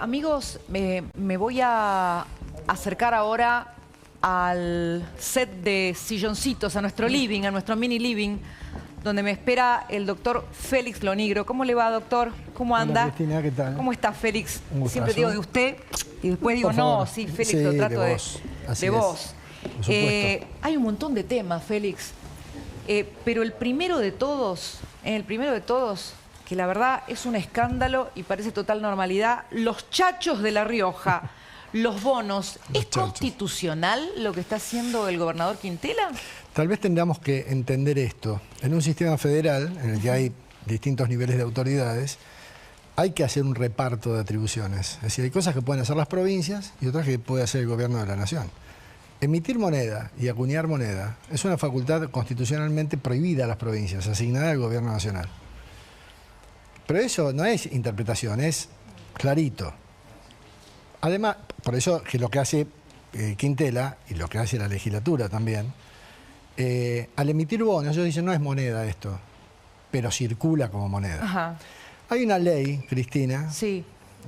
Amigos, me voy a acercar ahora al set de silloncitos, a nuestro living, a nuestro mini living, donde me espera el doctor Félix Lonigro. ¿Cómo le va, doctor? ¿Cómo anda? Hola, Cristina, ¿qué tal? ¿Cómo está, Félix? Un gustazo. Siempre digo de usted y después digo, no, sí, Félix, sí, lo trato de vos. de vos. Por supuesto. Hay un montón de temas, Félix, pero el primero de todos, que la verdad es un escándalo y parece total normalidad, los chachos de La Rioja, los bonos. ¿Es constitucional lo que está haciendo el gobernador Quintela? Tal vez tendríamos que entender esto. En un sistema federal, en el que hay distintos niveles de autoridades, hay que hacer un reparto de atribuciones. Es decir, hay cosas que pueden hacer las provincias y otras que puede hacer el gobierno de la nación. Emitir moneda y acuñar moneda es una facultad constitucionalmente prohibida a las provincias, asignada al gobierno nacional. Pero eso no es interpretación, es clarito. Además, por eso que lo que hace Quintela y lo que hace la legislatura también, al emitir bonos, ellos dicen no es moneda esto, pero circula como moneda. Ajá. Hay una ley, Cristina, Sí.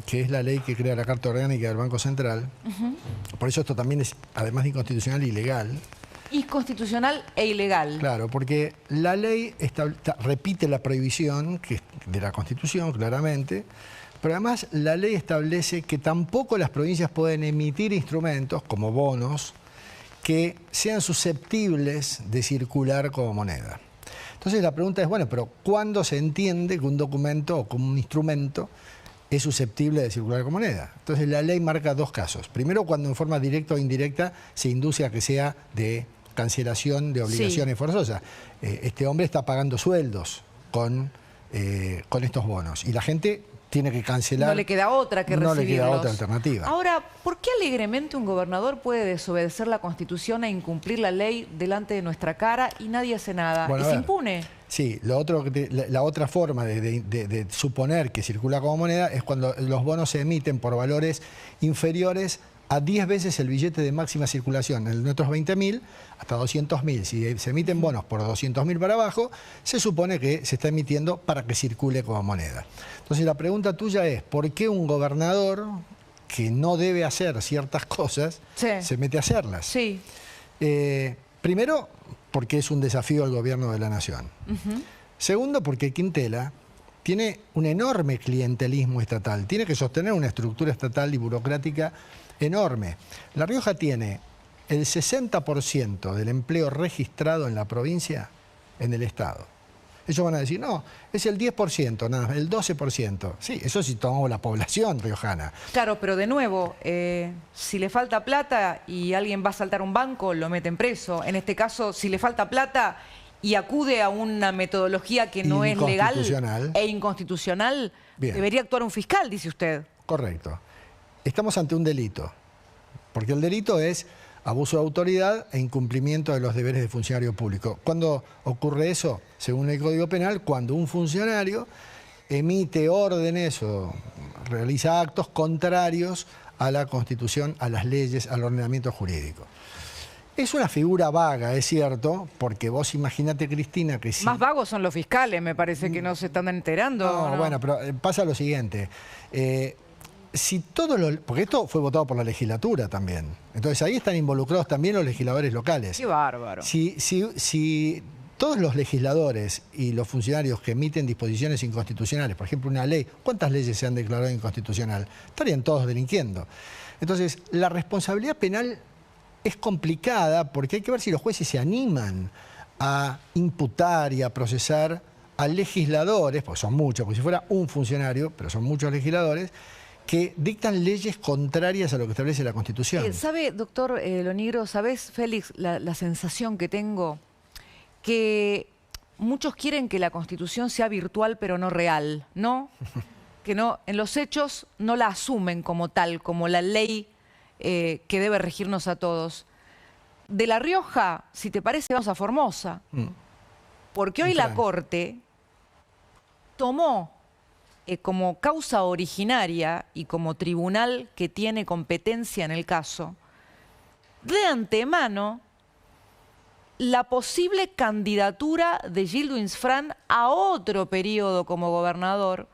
que es la ley que crea la Carta Orgánica del Banco Central. Por eso esto también es, además de inconstitucional, ilegal. Inconstitucional e ilegal. Claro, porque la ley repite la prohibición que es de la Constitución, claramente, pero además la ley establece que tampoco las provincias pueden emitir instrumentos, como bonos, que sean susceptibles de circular como moneda. Entonces la pregunta es, bueno, pero ¿cuándo se entiende que un documento o como un instrumento es susceptible de circular como moneda? Entonces la ley marca dos casos. Primero, cuando en forma directa o indirecta se induce a que sea de cancelación de obligaciones forzosas. Este hombre está pagando sueldos con estos bonos y la gente tiene que cancelar. No le queda otra que recibirlos. No le queda otra alternativa. Ahora, ¿por qué alegremente un gobernador puede desobedecer la Constitución e incumplir la ley delante de nuestra cara y nadie hace nada? Bueno, ¿Es impune? Sí, la otra forma de suponer que circula como moneda es cuando los bonos se emiten por valores inferiores a 10 veces el billete de máxima circulación. En nuestros 20.000 hasta 200.000. Si se emiten bonos por 200.000 para abajo, se supone que se está emitiendo para que circule como moneda. Entonces la pregunta tuya es, ¿por qué un gobernador que no debe hacer ciertas cosas se mete a hacerlas? Sí. Primero, porque es un desafío al gobierno de la nación. Segundo, porque Quintela tiene un enorme clientelismo estatal. Tiene que sostener una estructura estatal y burocrática enorme. La Rioja tiene el 60% del empleo registrado en la provincia en el Estado. Ellos van a decir, no, es el 10%, nada, el 12%. Sí, eso sí tomamos la población riojana. Claro, pero de nuevo, si le falta plata y alguien va a saltar un banco, lo meten preso. En este caso, si le falta plata y acude a una metodología que no es legal e inconstitucional, debería actuar un fiscal, dice usted. Correcto. Estamos ante un delito, porque el delito es abuso de autoridad e incumplimiento de los deberes de funcionario público. ¿Cuándo ocurre eso? Según el Código Penal, cuando un funcionario emite órdenes o realiza actos contrarios a la Constitución, a las leyes, al ordenamiento jurídico. Es una figura vaga, es cierto, porque vos imagínate, Cristina, que si... Más vagos son los fiscales, me parece que no se están enterando. No, bueno, pero pasa lo siguiente. Si porque esto fue votado por la legislatura también. Entonces ahí están involucrados también los legisladores locales. ¡Qué bárbaro! Si todos los legisladores y los funcionarios que emiten disposiciones inconstitucionales, por ejemplo una ley, ¿cuántas leyes se han declarado inconstitucional? Estarían todos delinquiendo. Entonces la responsabilidad penal es complicada porque hay que ver si los jueces se animan a imputar y a procesar a legisladores, porque son muchos, porque si fuera un funcionario, pero son muchos legisladores, que dictan leyes contrarias a lo que establece la Constitución. ¿Sabe, doctor Lonigro, sabés, Félix, la sensación que tengo? Que muchos quieren que la Constitución sea virtual pero no real, ¿no? Que no, en los hechos no la asumen como tal, como la ley que debe regirnos a todos. De La Rioja, si te parece, vamos a Formosa. Porque hoy la Corte tomó como causa originaria y como tribunal que tiene competencia en el caso, de antemano, la posible candidatura de Gildo Insfrán a otro periodo como gobernador,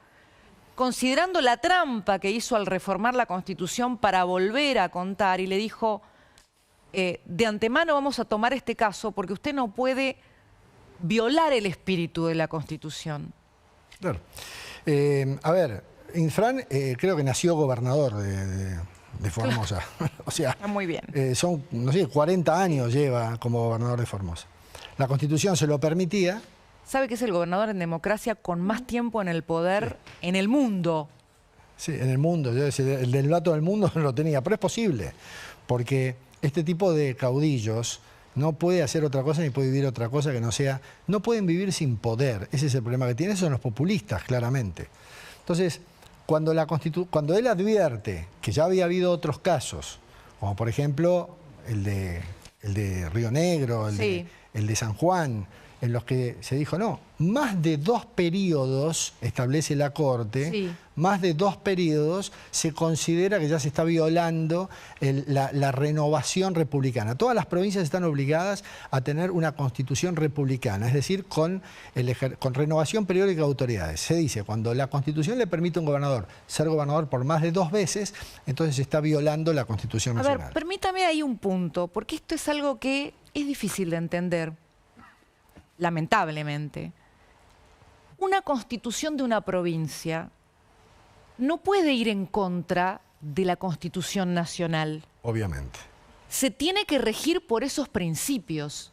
considerando la trampa que hizo al reformar la Constitución para volver a contar, y le dijo, de antemano vamos a tomar este caso porque usted no puede violar el espíritu de la Constitución. Claro. A ver, Infran creo que nació gobernador de Formosa. O sea, Está muy bien. Son, no sé, 40 años lleva como gobernador de Formosa. La Constitución se lo permitía. ¿Sabe que es el gobernador en democracia con más tiempo en el poder en el mundo? Sí, en el mundo. Yo el del dato del mundo no lo tenía, pero es posible. Porque este tipo de caudillos no puede hacer otra cosa ni puede vivir otra cosa que no sea... No pueden vivir sin poder. Ese es el problema que tienen. Esos son los populistas, claramente. Entonces, cuando él advierte que ya había habido otros casos, como por ejemplo el de Río Negro, el de San Juan, en los que se dijo, no, más de 2 periodos, establece la Corte, más de 2 periodos se considera que ya se está violando la renovación republicana. Todas las provincias están obligadas a tener una constitución republicana, es decir, con renovación periódica de autoridades. Se dice, cuando la Constitución le permite a un gobernador ser gobernador por más de 2 veces, entonces se está violando la Constitución nacional. A ver, permítame ahí un punto, porque esto es algo que es difícil de entender. Lamentablemente, una constitución de una provincia no puede ir en contra de la Constitución nacional. Obviamente. Se tiene que regir por esos principios.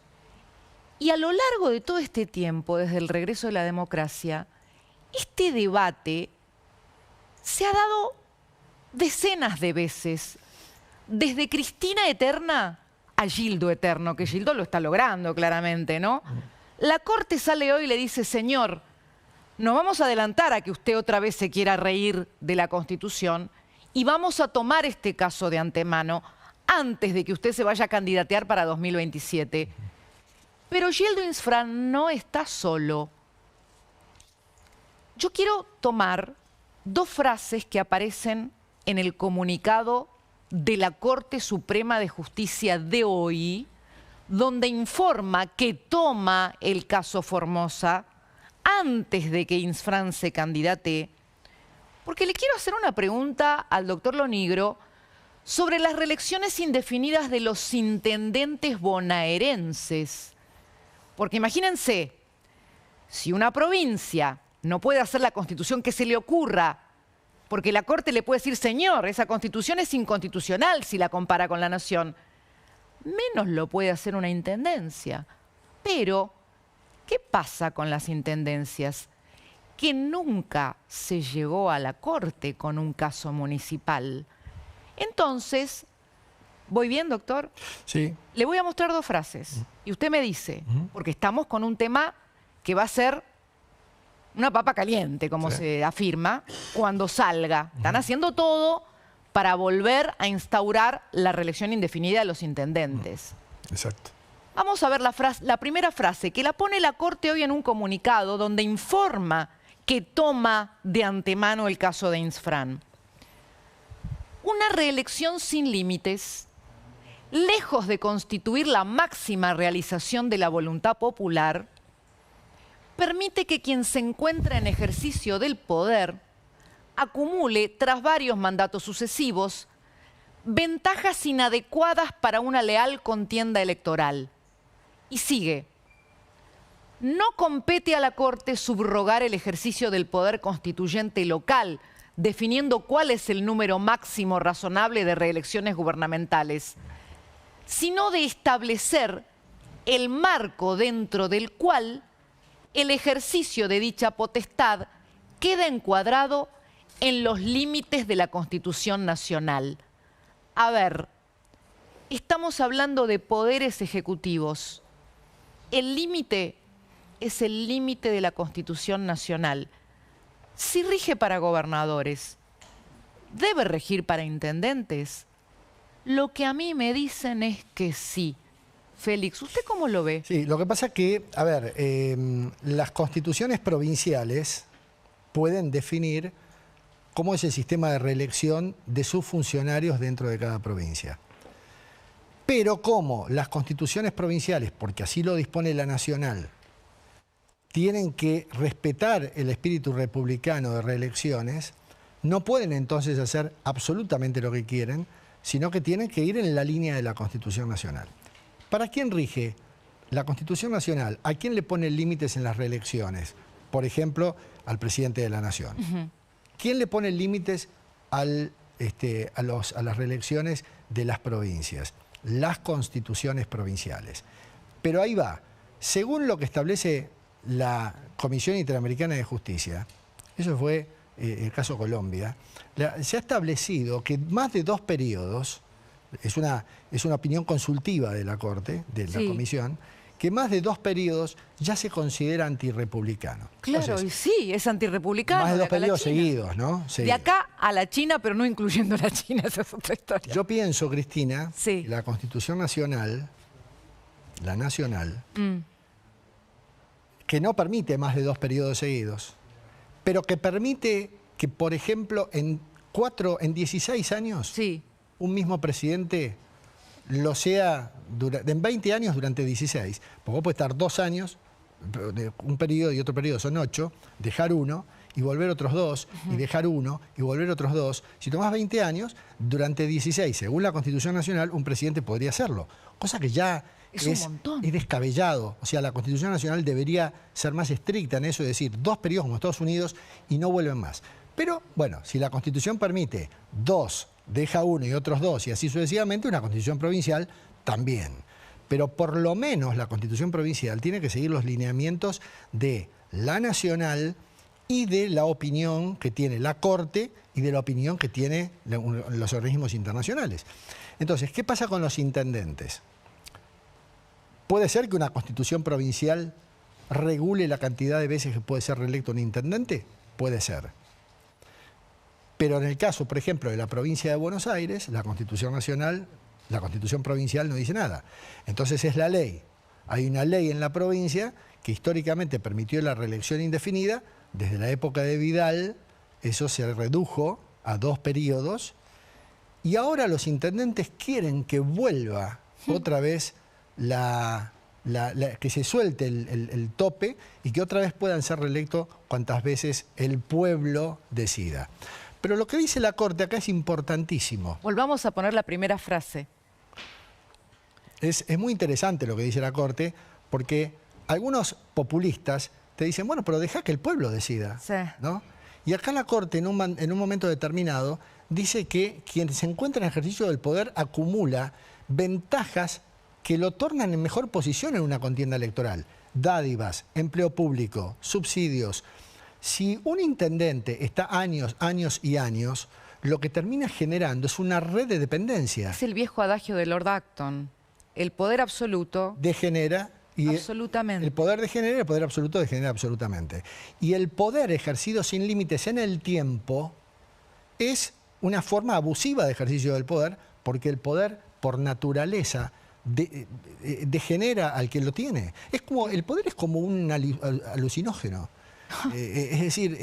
Y a lo largo de todo este tiempo, desde el regreso de la democracia, este debate se ha dado decenas de veces, desde Cristina Eterna a Gildo Eterno, que Gildo lo está logrando claramente, ¿no? La Corte sale hoy y le dice, señor, nos vamos a adelantar a que usted otra vez se quiera reír de la Constitución y vamos a tomar este caso de antemano antes de que usted se vaya a candidatear para 2027. Pero Gildo Infran no está solo. Yo quiero tomar 2 frases que aparecen en el comunicado de la Corte Suprema de Justicia de hoy, donde informa que toma el caso Formosa antes de que Infran se candidate, porque le quiero hacer una pregunta al doctor Lonigro sobre las reelecciones indefinidas de los intendentes bonaerenses. Porque imagínense, si una provincia no puede hacer la constitución que se le ocurra, porque la Corte le puede decir, señor, esa constitución es inconstitucional si la compara con la nación, menos lo puede hacer una intendencia. Pero, ¿qué pasa con las intendencias? Que nunca se llegó a la Corte con un caso municipal. Entonces, ¿voy bien, doctor? Sí. Le voy a mostrar 2 frases. Y usted me dice, porque estamos con un tema que va a ser una papa caliente, como se afirma, cuando salga. Están haciendo todo para volver a instaurar la reelección indefinida de los intendentes. Exacto. Vamos a ver la primera frase, que la pone la Corte hoy en un comunicado donde informa que toma de antemano el caso de Infran. Una reelección sin límites, lejos de constituir la máxima realización de la voluntad popular, permite que quien se encuentra en ejercicio del poder acumule, tras varios mandatos sucesivos, ventajas inadecuadas para una leal contienda electoral. Y sigue. No compete a la Corte subrogar el ejercicio del poder constituyente local, definiendo cuál es el número máximo razonable de reelecciones gubernamentales, sino de establecer el marco dentro del cual el ejercicio de dicha potestad queda encuadrado en los límites de la Constitución Nacional. A ver, estamos hablando de poderes ejecutivos. El límite es el límite de la Constitución Nacional. Si rige para gobernadores, ¿debe regir para intendentes? Lo que a mí me dicen es que sí. Félix, ¿usted cómo lo ve? Sí, lo que pasa es que, a ver, las constituciones provinciales pueden definir cómo es el sistema de reelección de sus funcionarios dentro de cada provincia. Pero como las constituciones provinciales, porque así lo dispone la nacional, tienen que respetar el espíritu republicano de reelecciones, no pueden entonces hacer absolutamente lo que quieren, sino que tienen que ir en la línea de la Constitución Nacional. ¿Para quién rige la Constitución Nacional? ¿A quién le pone límites en las reelecciones? Por ejemplo, al presidente de la Nación. ¿Quién le pone límites a las reelecciones de las provincias? Las constituciones provinciales. Pero ahí va. Según lo que establece la Comisión Interamericana de Justicia, eso fue el caso Colombia, se ha establecido que más de 2 periodos, es una opinión consultiva de la Corte, de la Comisión, que más de 2 periodos ya se considera antirrepublicano. Claro, Entonces, y sí, es antirrepublicano. más de 2 acá a la periodos China. seguidos, ¿no? Sí. De acá a la China, pero no incluyendo la China, esa es otra historia. Yo pienso, Cristina, Sí. que la Constitución Nacional, la nacional, que no permite más de 2 periodos seguidos, pero que permite que, por ejemplo, en 16 años, Sí. un mismo presidente lo sea en 20 años durante 16. Porque vos podés estar 2 años, un periodo y otro periodo son 8, dejar uno y volver otros 2, y dejar uno y volver otros 2. Si tomás 20 años, durante 16, según la Constitución Nacional, un presidente podría hacerlo. Cosa que ya Es un montón. es descabellado. O sea, la Constitución Nacional debería ser más estricta en eso, es decir, 2 periodos como Estados Unidos y no vuelven más. Pero, bueno, si la Constitución permite 2, deja uno y otros 2, y así sucesivamente, una Constitución provincial también. Pero por lo menos la Constitución provincial tiene que seguir los lineamientos de la nacional y de la opinión que tiene la Corte y de la opinión que tienen los organismos internacionales. Entonces, ¿qué pasa con los intendentes? ¿Puede ser que una Constitución provincial regule la cantidad de veces que puede ser reelecto un intendente? Puede ser. Pero en el caso, por ejemplo, de la provincia de Buenos Aires, la Constitución Nacional, la Constitución provincial no dice nada. Entonces es la ley. Hay una ley en la provincia que históricamente permitió la reelección indefinida. Desde la época de Vidal, eso se redujo a 2 periodos. Y ahora los intendentes quieren que vuelva otra vez que se suelte el tope y que otra vez puedan ser reelectos cuantas veces el pueblo decida. Pero lo que dice la Corte acá es importantísimo. Volvamos a poner la primera frase. Es muy interesante lo que dice la Corte, porque algunos populistas te dicen, bueno, pero deja que el pueblo decida, Sí. ¿no? Y acá la Corte, en un momento determinado, dice que quien se encuentra en ejercicio del poder acumula ventajas que lo tornan en mejor posición en una contienda electoral. Dádivas, empleo público, subsidios. Si un intendente está años, años y años, lo que termina generando es una red de dependencia. Es el viejo adagio de Lord Acton. El poder absoluto... Degenera. Y absolutamente. El poder degenera y el poder absoluto degenera absolutamente. Y el poder ejercido sin límites en el tiempo es una forma abusiva de ejercicio del poder, porque el poder, por naturaleza, degenera al que lo tiene. El poder es como un alucinógeno. Es decir,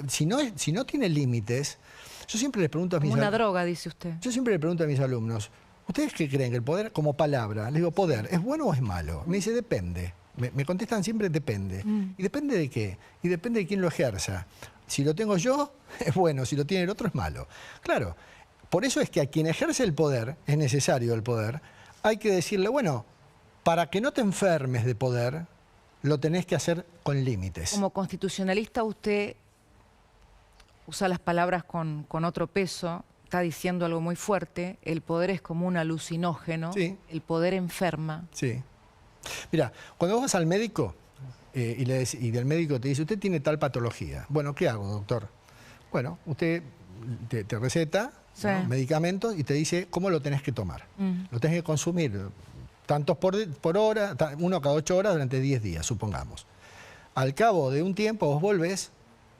si no tiene límites, yo siempre les pregunto a mis Como una droga, dice usted. Yo siempre le pregunto a mis alumnos, ¿ustedes qué creen que el poder como palabra? Les digo, ¿poder es bueno o es malo? Me dice, depende. Me contestan siempre, depende. ¿Y depende de qué? Y depende de quién lo ejerza. Si lo tengo yo, es bueno. Si lo tiene el otro, es malo. Claro, por eso es que a quien ejerce el poder, es necesario el poder, hay que decirle, bueno, para que no te enfermes de poder, lo tenés que hacer con límites. Como constitucionalista usted usa las palabras con otro peso, está diciendo algo muy fuerte, el poder es como un alucinógeno, Sí. el poder enferma. Sí. Mira, cuando vos vas al médico y del médico te dice, usted tiene tal patología. Bueno, ¿qué hago, doctor? Bueno, usted te receta, Sí. ¿no?, medicamentos y te dice cómo lo tenés que tomar. Lo tenés que consumir tantos por hora, uno cada 8 horas durante 10 días, supongamos. Al cabo de un tiempo vos volvés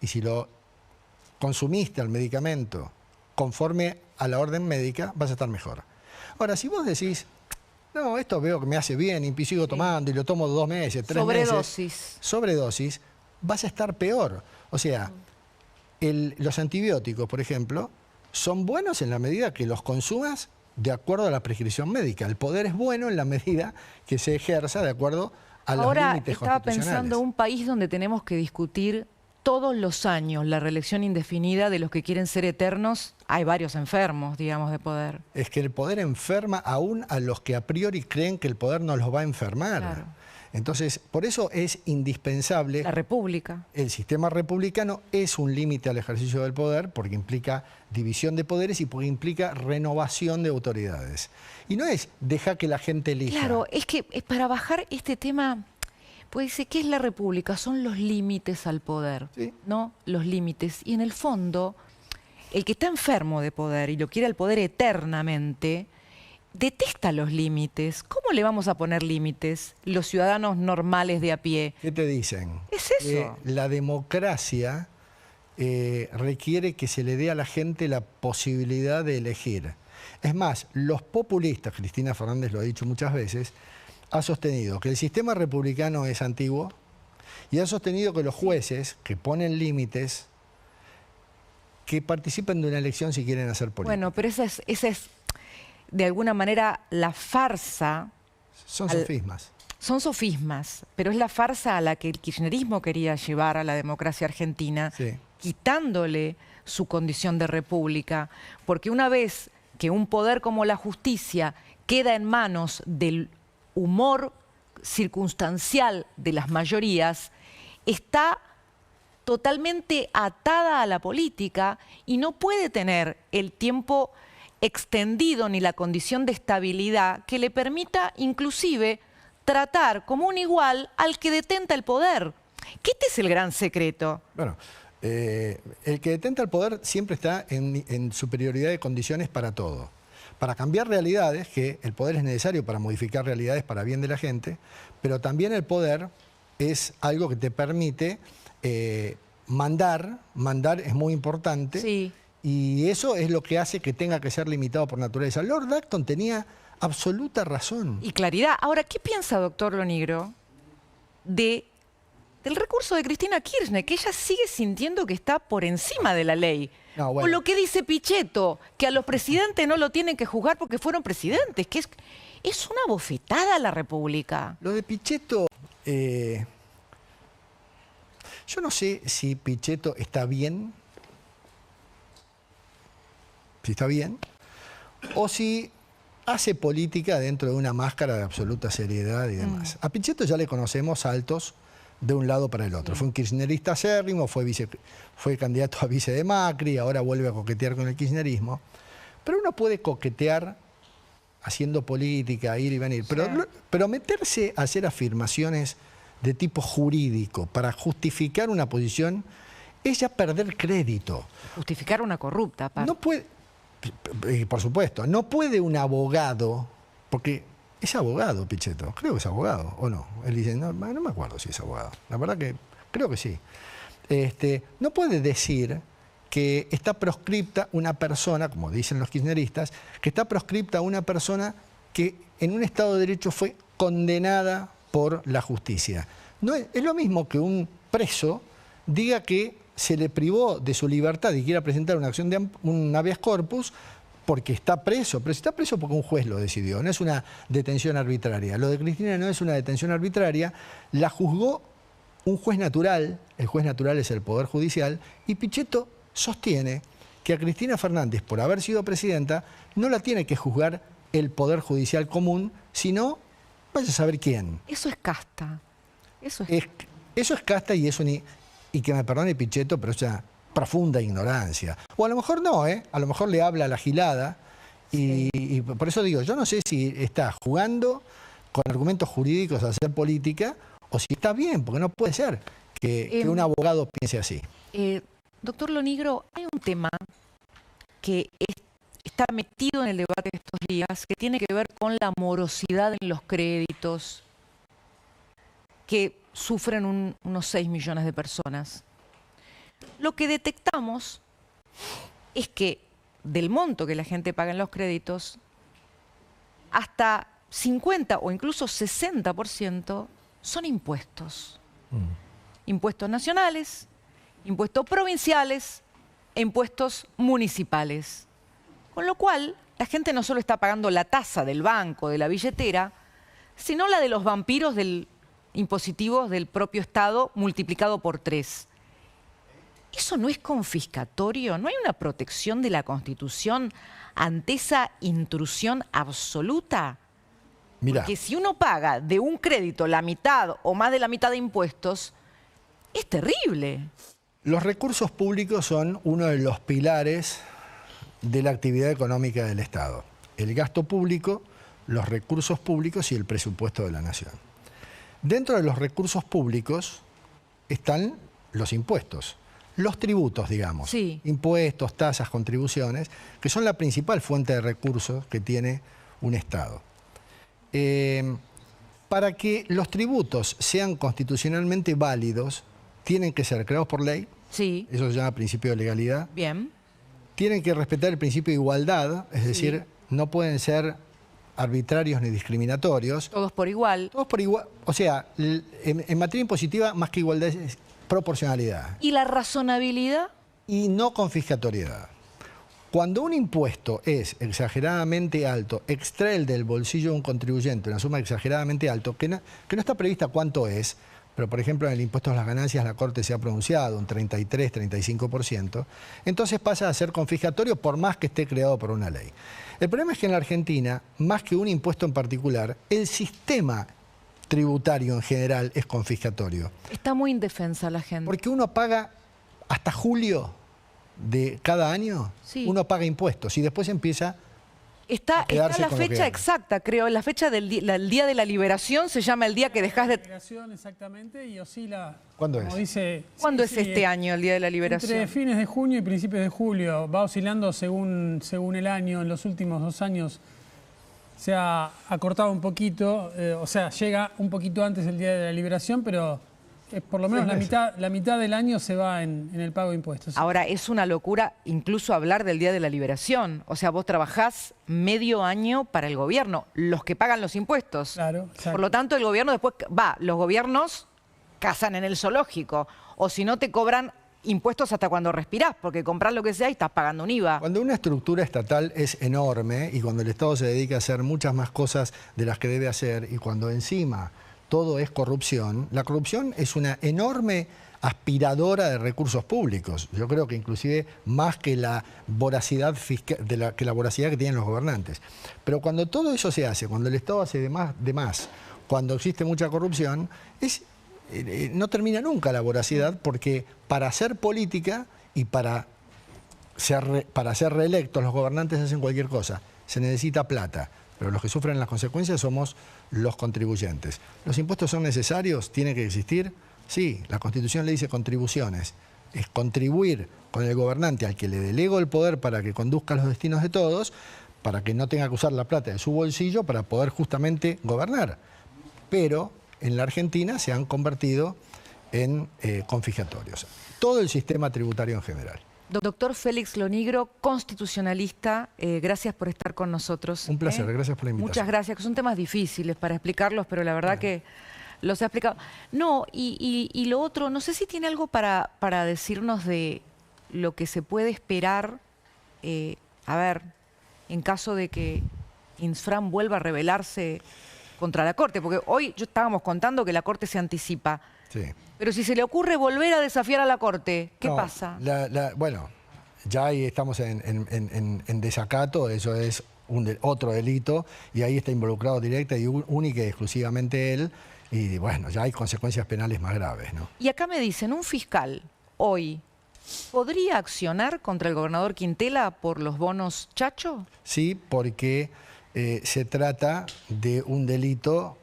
y si lo consumiste al medicamento conforme a la orden médica, vas a estar mejor. Ahora, si vos decís, no, esto veo que me hace bien y sigo tomando y lo tomo 2 meses, 3 meses. Sobredosis, vas a estar peor. O sea, los antibióticos, por ejemplo, son buenos en la medida que los consumas de acuerdo a la prescripción médica. El poder es bueno en la medida que se ejerza de acuerdo a los Ahora límites estaba constitucionales. pensando un país donde tenemos que discutir todos los años la reelección indefinida de los que quieren ser eternos. Hay varios enfermos, digamos, de poder. Es que el poder enferma aún a los que a priori creen que el poder no los va a enfermar. Claro. Entonces, por eso es indispensable. La República. El sistema republicano es un límite al ejercicio del poder porque implica división de poderes y porque implica renovación de autoridades. Y no es dejar que la gente elija. Claro, es que para bajar este tema, pues dice, ¿qué es la República? Son los límites al poder, Sí. ¿no? Los límites. Y en el fondo, el que está enfermo de poder y lo quiere al poder eternamente, detesta los límites. ¿Cómo le vamos a poner límites los ciudadanos normales de a pie? ¿Qué te dicen? Es eso. La democracia requiere que se le dé a la gente la posibilidad de elegir. Es más, los populistas, Cristina Fernández lo ha dicho muchas veces, ha sostenido que el sistema republicano es antiguo y ha sostenido que los jueces que ponen límites que participen de una elección si quieren hacer política. Bueno, pero esa es de alguna manera la farsa. Son sofismas. Son sofismas, pero es la farsa a la que el kirchnerismo quería llevar a la democracia argentina, Sí. quitándole su condición de república, porque una vez que un poder como la justicia queda en manos del humor circunstancial de las mayorías, está totalmente atada a la política y no puede tener el tiempo extendido ni la condición de estabilidad que le permita inclusive tratar como un igual al que detenta el poder. Que este es el gran secreto. Bueno, el que detenta el poder siempre está en superioridad de condiciones para todo. Para cambiar realidades, que el poder es necesario para modificar realidades para bien de la gente, pero también el poder es algo que te permite mandar es muy importante, Sí. y eso es lo que hace que tenga que ser limitado por naturaleza. Lord Acton tenía absoluta razón. Y claridad. Ahora, ¿qué piensa, doctor Lonigro, del recurso de Cristina Kirchner, que ella sigue sintiendo que está por encima de la ley? No, bueno. O lo que dice Pichetto, que a los presidentes no lo tienen que juzgar porque fueron presidentes, que es una bofetada a la República. Lo de Pichetto, yo no sé si Pichetto está bien, o si hace política dentro de una máscara de absoluta seriedad y demás. A Pichetto ya le conocemos saltos de un lado para el otro. Fue un kirchnerista acérrimo, fue candidato a vice de Macri, ahora vuelve a coquetear con el kirchnerismo. Pero uno puede coquetear haciendo política, ir y venir, pero meterse a hacer afirmaciones de tipo jurídico para justificar una posición es ya perder crédito. Justificar una corrupta, aparte. No puede, por supuesto, no puede un abogado, porque es abogado Pichetto, creo que es abogado, ¿o no? Él dice, no me acuerdo si es abogado, la verdad que creo que sí. No puede decir que está proscripta una persona, como dicen los kirchneristas, que está proscripta una persona que en un Estado de Derecho fue condenada por la justicia. No es lo mismo que un preso diga que se le privó de su libertad y quiera presentar una acción de un habeas corpus porque está preso, pero si está preso porque un juez lo decidió, no es una detención arbitraria. Lo de Cristina no es una detención arbitraria, la juzgó un juez natural, el juez natural es el Poder Judicial, y Pichetto sostiene que a Cristina Fernández, por haber sido presidenta, no la tiene que juzgar el Poder Judicial común, sino vaya a saber quién. Eso es casta. Eso es casta y y que me perdone Pichetto, pero es una profunda ignorancia. O a lo mejor no, a lo mejor le habla a la gilada y por eso digo, yo no sé si está jugando con argumentos jurídicos a hacer política o si está bien, porque no puede ser que un abogado piense así. Doctor Lonigro, hay un tema que está metido en el debate de estos días, que tiene que ver con la morosidad en los créditos que sufren unos 6 millones de personas. Lo que detectamos es que del monto que la gente paga en los créditos, hasta 50 o incluso 60% son impuestos. Impuestos nacionales, impuestos provinciales e impuestos municipales. Con lo cual, la gente no solo está pagando la tasa del banco, de la billetera, sino la de los vampiros del impositivos del propio Estado multiplicado por 3. ¿Eso no es confiscatorio? ¿No hay una protección de la Constitución ante esa intrusión absoluta? Mirá, Porque si uno paga de un crédito la mitad o más de la mitad de impuestos, es terrible. los recursos públicos son uno de los pilares de la actividad económica del Estado. El gasto público, los recursos públicos y el presupuesto de la nación. Dentro de los recursos públicos están los impuestos, los tributos, digamos. Sí. Impuestos, tasas, contribuciones, que son la principal fuente de recursos que tiene un Estado. Para que los tributos sean constitucionalmente válidos, tienen que ser creados por ley. Sí. Eso se llama principio de legalidad. Bien. Tienen que respetar el principio de igualdad, es decir, no pueden ser arbitrarios ni discriminatorios. Todos por igual. Todos por igual. O sea, en materia impositiva, más que igualdad es proporcionalidad. ¿Y la razonabilidad? Y no confiscatoriedad. Cuando un impuesto es exageradamente alto, extrae del bolsillo de un contribuyente una suma exageradamente alta, que no está prevista cuánto es, pero por ejemplo en el impuesto a las ganancias la Corte se ha pronunciado un 33-35%, entonces pasa a ser confiscatorio por más que esté creado por una ley. El problema es que en la Argentina, más que un impuesto en particular, el sistema tributario en general es confiscatorio. Está muy indefensa la gente. Porque uno paga hasta julio de cada año, Sí. uno paga impuestos y después empieza Está quedarse la con lo que fecha gana. exacta, creo. La fecha del el día de la liberación se llama el día que dejas de... Liberación, exactamente, y oscila. ¿Cuándo como es? dice, ¿Cuándo sí, es sí, este año el día de la liberación? Entre fines de junio y principios de julio. Va oscilando según el año. En los últimos 2 años se ha acortado un poquito. O sea, llega un poquito antes el día de la liberación, pero por lo menos 6 meses. la mitad del año se va en el pago de impuestos. Ahora, es una locura incluso hablar del día de la liberación. O sea, vos trabajás medio año para el gobierno, los que pagan los impuestos. Claro, exacto. Por lo tanto, el gobierno después los gobiernos cazan en el zoológico. O si no, te cobran impuestos hasta cuando respirás, porque compras lo que sea y estás pagando un IVA. Cuando una estructura estatal es enorme y cuando el Estado se dedica a hacer muchas más cosas de las que debe hacer y cuando encima todo es corrupción, la corrupción es una enorme aspiradora de recursos públicos. Yo creo que inclusive más que la voracidad fiscal, que la voracidad que tienen los gobernantes. Pero cuando todo eso se hace, cuando el Estado hace de más, cuando existe mucha corrupción, no termina nunca la voracidad, porque para hacer política y para ser reelectos los gobernantes hacen cualquier cosa. Se necesita plata, pero los que sufren las consecuencias somos los contribuyentes. ¿Los impuestos son necesarios? ¿Tienen que existir? Sí, la Constitución le dice contribuciones. Es contribuir con el gobernante al que le delego el poder para que conduzca los destinos de todos, para que no tenga que usar la plata de su bolsillo para poder justamente gobernar. Pero en la Argentina se han convertido en confiscatorios. Todo el sistema tributario en general. Doctor Félix Lonigro, constitucionalista, gracias por estar con nosotros. Un placer, gracias por la invitación. Muchas gracias, que son temas difíciles para explicarlos, pero la verdad que los ha explicado. No, y lo otro, no sé si tiene algo para decirnos de lo que se puede esperar, a ver, en caso de que Insfran vuelva a rebelarse contra la Corte, porque hoy estábamos contando que la Corte se anticipa. Sí. Pero si se le ocurre volver a desafiar a la Corte, ¿qué No, pasa? Bueno, ya ahí estamos en desacato, eso es otro delito, y ahí está involucrado directa y única y exclusivamente él, y bueno, ya hay consecuencias penales más graves, ¿no? Y acá me dicen, un fiscal hoy, ¿podría accionar contra el gobernador Quintela por los bonos Chacho? Sí, porque se trata de un delito,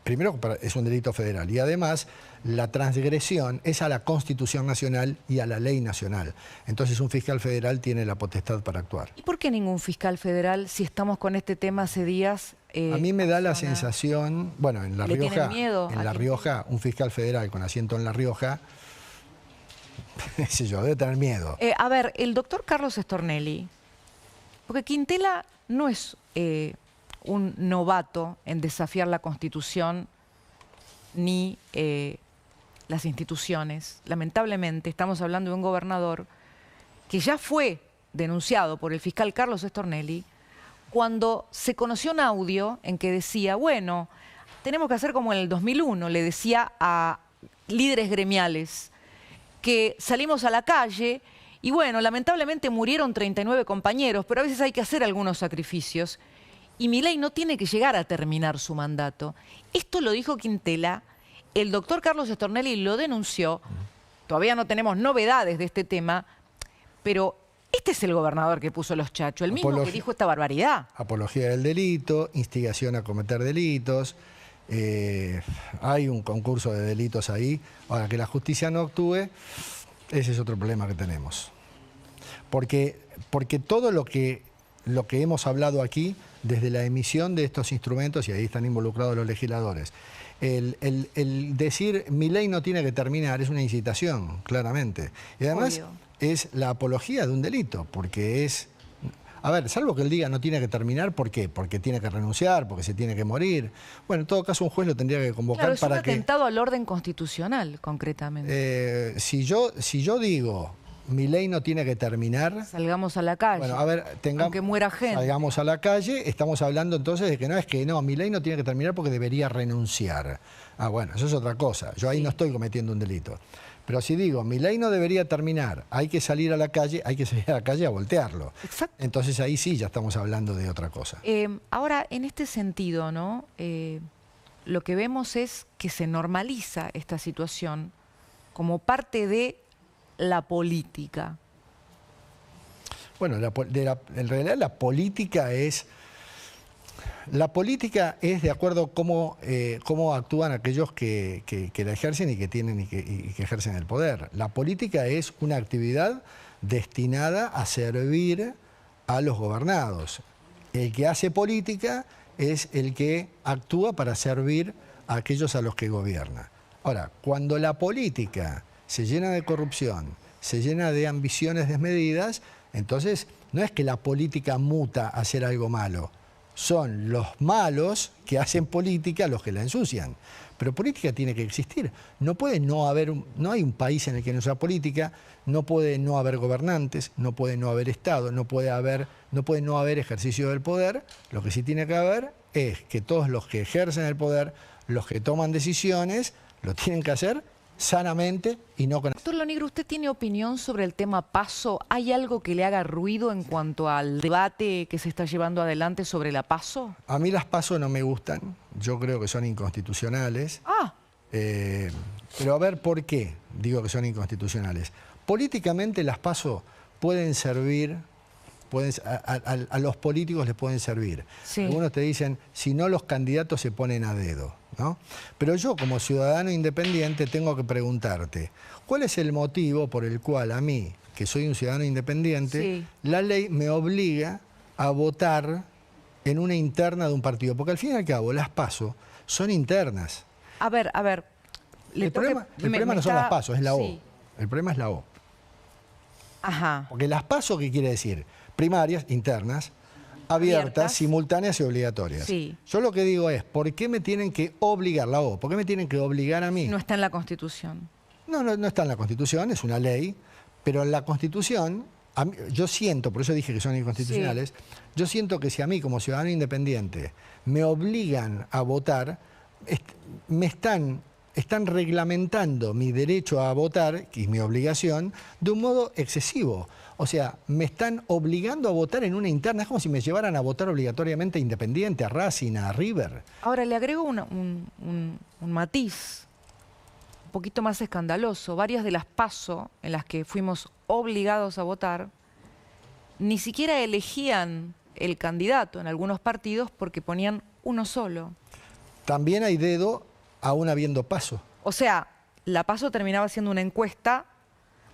primero es un delito federal, y además la transgresión es a la Constitución Nacional y a la ley nacional. Entonces un fiscal federal tiene la potestad para actuar. ¿Y por qué ningún fiscal federal, si estamos con este tema hace días? A mí me da la acciona? sensación, bueno, en La ¿Le tienen Rioja, miedo en a La que- Rioja, un fiscal federal con asiento en La Rioja, qué sé yo, debe tener miedo. A ver, el doctor Carlos Stornelli, porque Quintela no es un novato en desafiar la Constitución ni las instituciones. Lamentablemente estamos hablando de un gobernador que ya fue denunciado por el fiscal Carlos Stornelli cuando se conoció un audio en que decía, bueno, tenemos que hacer como en el 2001, le decía a líderes gremiales, que salimos a la calle y bueno, lamentablemente murieron 39 compañeros, pero a veces hay que hacer algunos sacrificios. Y Milei no tiene que llegar a terminar su mandato. Esto lo dijo Quintela, el doctor Carlos Stornelli lo denunció, todavía no tenemos novedades de este tema, pero este es el gobernador que puso los chachos, el mismo que dijo esta barbaridad. Apología del delito, instigación a cometer delitos, hay un concurso de delitos ahí. Ahora, que la justicia no actúe, ese es otro problema que tenemos. Porque todo lo que hemos hablado aquí, desde la emisión de estos instrumentos, y ahí están involucrados los legisladores, el decir Milei no tiene que terminar es una incitación, claramente. Y además obvio, es la apología de un delito, porque es... A ver, salvo que él diga no tiene que terminar, ¿por qué? Porque tiene que renunciar, porque se tiene que morir. Bueno, en todo caso un juez lo tendría que convocar, claro, para que... Es un atentado al orden constitucional, concretamente. Si yo digo Milei no tiene que terminar... Salgamos a la calle. Bueno, a ver, aunque muera gente. Salgamos a la calle, estamos hablando entonces de que no, Milei no tiene que terminar porque debería renunciar. Ah, bueno, eso es otra cosa. Yo ahí no estoy cometiendo un delito. Pero si digo, Milei no debería terminar, hay que salir a la calle a voltearlo. Exacto. Entonces ahí sí ya estamos hablando de otra cosa. Ahora, en este sentido, ¿no? Lo que vemos es que se normaliza esta situación como parte de la política. Bueno, en realidad la política es de acuerdo cómo actúan aquellos que la ejercen y que ejercen el poder. La política es una actividad destinada a servir a los gobernados. El que hace política es el que actúa para servir a aquellos a los que gobierna. Ahora, cuando la política se llena de corrupción, se llena de ambiciones desmedidas, entonces no es que la política muta a hacer algo malo. Son los malos que hacen política los que la ensucian. Pero política tiene que existir. No puede no haber, no hay un país en el que no sea política, no puede no haber gobernantes, no puede no haber Estado, no puede no haber ejercicio del poder. Lo que sí tiene que haber es que todos los que ejercen el poder, los que toman decisiones, lo tienen que hacer sanamente y no con... Doctor Lonigro, ¿usted tiene opinión sobre el tema PASO? ¿Hay algo que le haga ruido en cuanto al debate que se está llevando adelante sobre la PASO? A mí las PASO no me gustan, yo creo que son inconstitucionales. Ah. Pero a ver, ¿por qué digo que son inconstitucionales? Políticamente las PASO pueden servir... a los políticos les pueden servir. Sí. Algunos te dicen, si no los candidatos se ponen a dedo, ¿no? Pero yo como ciudadano independiente tengo que preguntarte, ¿cuál es el motivo por el cual a mí, que soy un ciudadano independiente, sí, la ley me obliga a votar en una interna de un partido? Porque al fin y al cabo las PASO son internas. A ver. El problema no son las PASO, es la O. Sí. El problema es la O. Ajá. Porque las PASO, ¿qué quiere decir? Primarias, internas, abiertas, simultáneas y obligatorias. Sí. Yo lo que digo es, ¿por qué me tienen que obligar, la O? ¿Por qué me tienen que obligar a mí? No está en la Constitución. No está en la Constitución, es una ley, pero en la Constitución, yo siento, por eso dije que son inconstitucionales, sí, yo siento que si a mí como ciudadano independiente me obligan a votar, me están reglamentando mi derecho a votar, que es mi obligación, de un modo excesivo. O sea, me están obligando a votar en una interna. Es como si me llevaran a votar obligatoriamente a Independiente, a Racing, a River. Ahora, le agrego un matiz un poquito más escandaloso. Varias de las PASO en las que fuimos obligados a votar, ni siquiera elegían el candidato en algunos partidos porque ponían uno solo. También hay dedo aún habiendo PASO. O sea, la PASO terminaba siendo una encuesta,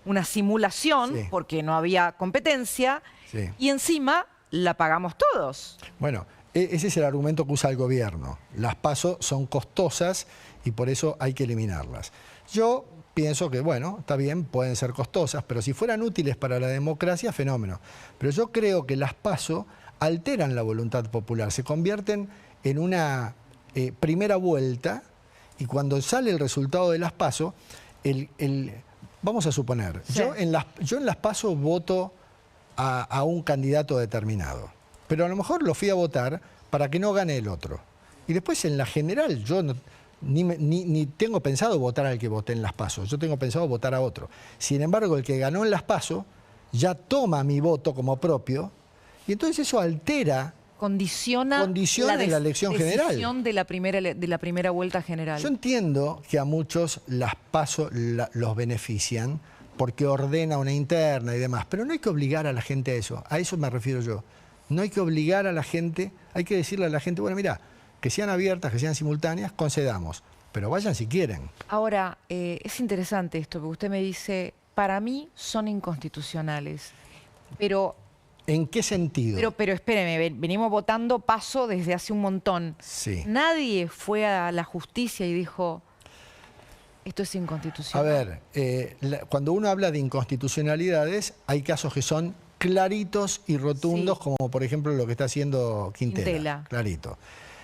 una simulación, sí, porque no había competencia, sí, y encima la pagamos todos. Bueno, ese es el argumento que usa el gobierno. Las PASO son costosas y por eso hay que eliminarlas. Yo pienso que, bueno, está bien, pueden ser costosas, pero si fueran útiles para la democracia, fenómeno. Pero yo creo que las PASO alteran la voluntad popular, se convierten en una primera vuelta. Y cuando sale el resultado de las PASO, vamos a suponer, sí, yo en las PASO voto a un candidato determinado, pero a lo mejor lo fui a votar para que no gane el otro. Y después en la general yo ni tengo pensado votar al que voté en las PASO, yo tengo pensado votar a otro. Sin embargo, el que ganó en las PASO ya toma mi voto como propio y entonces eso altera, condiciona la elección general. Decisión de la primera vuelta general. Yo entiendo que a muchos las PASO los benefician porque ordena una interna y demás, pero no hay que obligar a la gente a eso me refiero yo. No hay que obligar a la gente, hay que decirle a la gente, bueno, mira, que sean abiertas, que sean simultáneas, concedamos, pero vayan si quieren. Ahora, es interesante esto, porque usted me dice, para mí son inconstitucionales, pero... ¿En qué sentido? Pero espéreme, venimos votando PASO desde hace un montón. Sí. Nadie fue a la justicia y dijo, esto es inconstitucional. A ver, cuando uno habla de inconstitucionalidades, hay casos que son claritos y rotundos, sí, como por ejemplo lo que está haciendo Quintela. Clarito.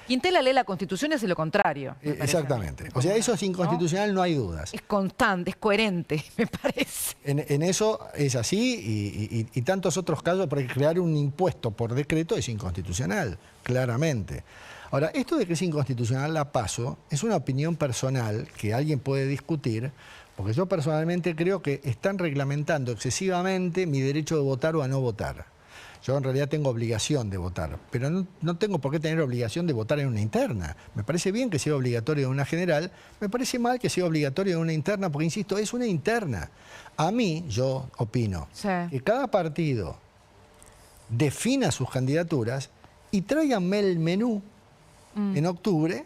Quintela lee la Constitución y hace lo contrario. Exactamente. O sea, eso es inconstitucional, no hay dudas. Es constante, es coherente, me parece. En eso es así y tantos otros casos, porque crear un impuesto por decreto es inconstitucional, claramente. Ahora, esto de que es inconstitucional la PASO es una opinión personal que alguien puede discutir, porque yo personalmente creo que están reglamentando excesivamente mi derecho de votar o a no votar. Yo en realidad tengo obligación de votar, pero no tengo por qué tener obligación de votar en una interna. Me parece bien que sea obligatorio en una general, me parece mal que sea obligatorio en una interna, porque insisto, es una interna. A mí, yo opino, sí, que cada partido defina sus candidaturas y tráiganme el menú en octubre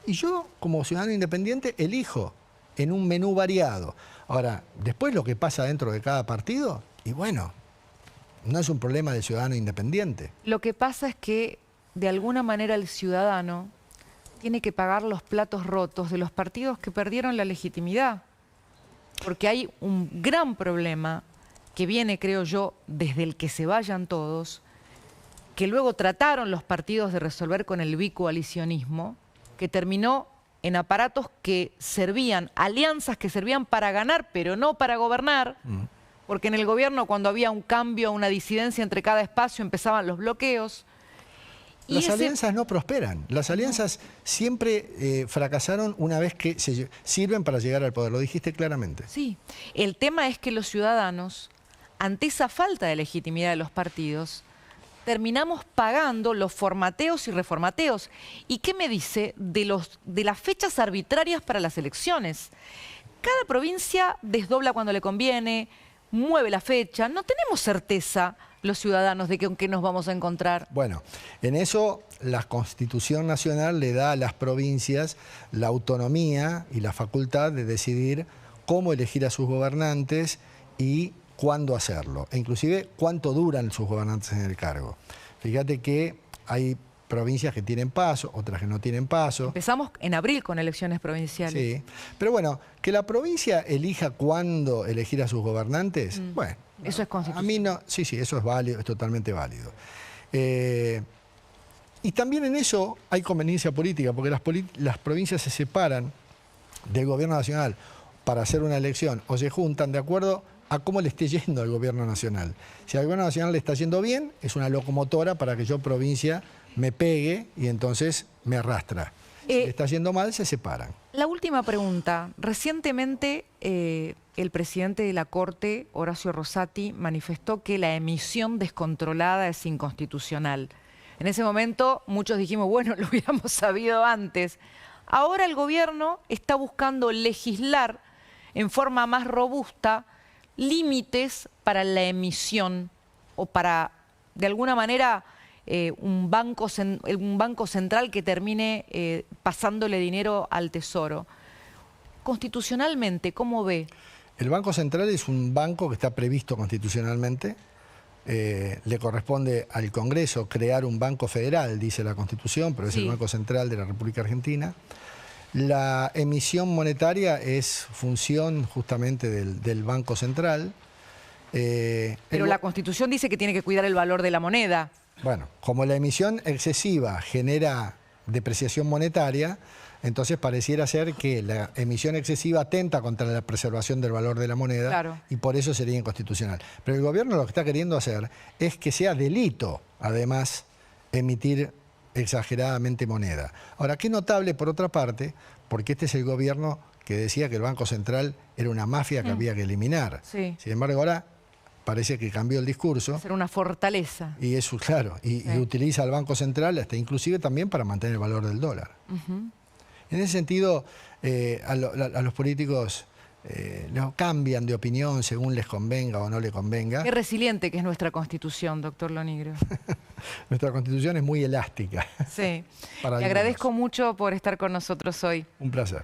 y yo, como ciudadano independiente, elijo en un menú variado. Ahora, después lo que pasa dentro de cada partido, y bueno, no es un problema del ciudadano independiente. Lo que pasa es que, de alguna manera, el ciudadano tiene que pagar los platos rotos de los partidos que perdieron la legitimidad. Porque hay un gran problema que viene, creo yo, desde el que se vayan todos, que luego trataron los partidos de resolver con el bicoalicionismo, que terminó en aparatos que servían, alianzas que servían para ganar, pero no para gobernar. Porque en el gobierno, cuando había un cambio, una disidencia entre cada espacio, empezaban los bloqueos. Las alianzas no prosperan. Las alianzas siempre fracasaron una vez que sirven para llegar al poder. Lo dijiste claramente. Sí. El tema es que los ciudadanos, ante esa falta de legitimidad de los partidos, terminamos pagando los formateos y reformateos. ¿Y qué me dice de las fechas arbitrarias para las elecciones? Cada provincia desdobla cuando le conviene, mueve la fecha. No tenemos certeza los ciudadanos de con qué nos vamos a encontrar. Bueno, en eso la Constitución Nacional le da a las provincias la autonomía y la facultad de decidir cómo elegir a sus gobernantes y cuándo hacerlo, e inclusive cuánto duran sus gobernantes en el cargo. Fíjate que hay provincias que tienen PASO, otras que no tienen PASO. Empezamos en abril con elecciones provinciales. Sí, pero bueno, que la provincia elija cuándo elegir a sus gobernantes, bueno. Eso es constitucional. A mí no, sí, eso es válido, es totalmente válido. Y también en eso hay conveniencia política, porque las provincias se separan del gobierno nacional para hacer una elección o se juntan de acuerdo a cómo le esté yendo al gobierno nacional. Si al gobierno nacional le está yendo bien, es una locomotora para que yo, provincia, me pegue y entonces me arrastra. Si le está yendo mal, se separan. La última pregunta. Recientemente el presidente de la Corte, Horacio Rosati, manifestó que la emisión descontrolada es inconstitucional. En ese momento muchos dijimos, bueno, lo hubiéramos sabido antes. Ahora el gobierno está buscando legislar en forma más robusta límites para la emisión o para, de alguna manera, un banco central que termine pasándole dinero al Tesoro. Constitucionalmente, ¿cómo ve? El Banco Central es un banco que está previsto constitucionalmente. Le corresponde al Congreso crear un banco federal, dice la Constitución, pero es el Banco Central de la República Argentina. La emisión monetaria es función justamente del Banco Central. Pero la Constitución dice que tiene que cuidar el valor de la moneda. Bueno, como la emisión excesiva genera depreciación monetaria, entonces pareciera ser que la emisión excesiva atenta contra la preservación del valor de la moneda, claro, y por eso sería inconstitucional. Pero el gobierno lo que está queriendo hacer es que sea delito, además, emitir exageradamente moneda. Ahora, qué notable por otra parte, porque este es el gobierno que decía que el Banco Central era una mafia que había que eliminar. Sí. Sin embargo, ahora parece que cambió el discurso. Ser una fortaleza. Y eso, claro, y utiliza al Banco Central hasta inclusive también para mantener el valor del dólar. En ese sentido, a los políticos no cambian de opinión según les convenga o no les convenga. Qué resiliente que es nuestra Constitución, doctor Lonigro. Nuestra Constitución es muy elástica. Sí. Para Le agradezco mucho por estar con nosotros hoy. Un placer.